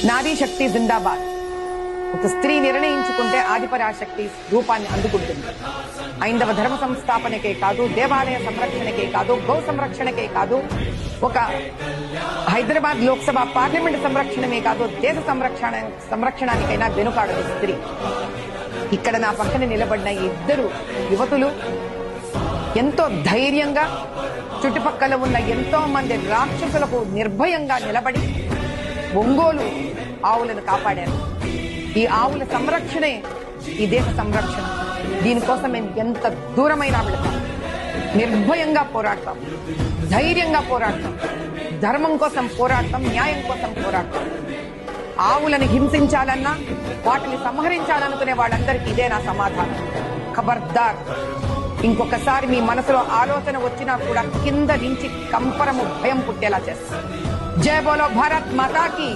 నారీ శక్తి జిందాబాద్. ఒక స్త్రీ నిర్ణయించుకుంటే ఆదిపరాశక్తి రూపాన్ని అందుకుంటుంది. ఐందవ ధర్మ సంస్థాపనకే కాదు, దేవాలయ సంరక్షణకే కాదు, గౌ సంరక్షణకే కాదు, ఒక హైదరాబాద్ లోక్సభ పార్లమెంట్ సంరక్షణమే కాదు, దేశ సంరక్షణానికైనా వెనుకాడదు స్త్రీ. ఇక్కడ నా పక్కన నిలబడిన ఇద్దరు యువతులు ఎంతో ధైర్యంగా చుట్టుపక్కల ఉన్న ఎంతో మంది రాక్షసులకు నిర్భయంగా నిలబడి ఒంగోలు ఆవులను కాపాడారు. ఈ ఆవుల సంరక్షణే ఈ దేశ సంరక్షణ. దీనికోసం మేము ఎంత దూరమైనా వెళతాం, నిర్భయంగా పోరాడతాం, ధైర్యంగా పోరాడతాం, ధర్మం కోసం పోరాడతాం, న్యాయం కోసం పోరాడతాం. ఆవులను హింసించాలన్నా, వాటిని సంహరించాలనుకునే వాళ్ళందరికీ ఇదే నా సమాధానం. ఖబర్దార్, ఇంకొకసారి మీ మనసులో ఆలోచన వచ్చినా కూడా కింద నుంచి కంపరము భయం పుట్టేలా చేస్తాం. జై బోలో భారత్ మాతా కీ.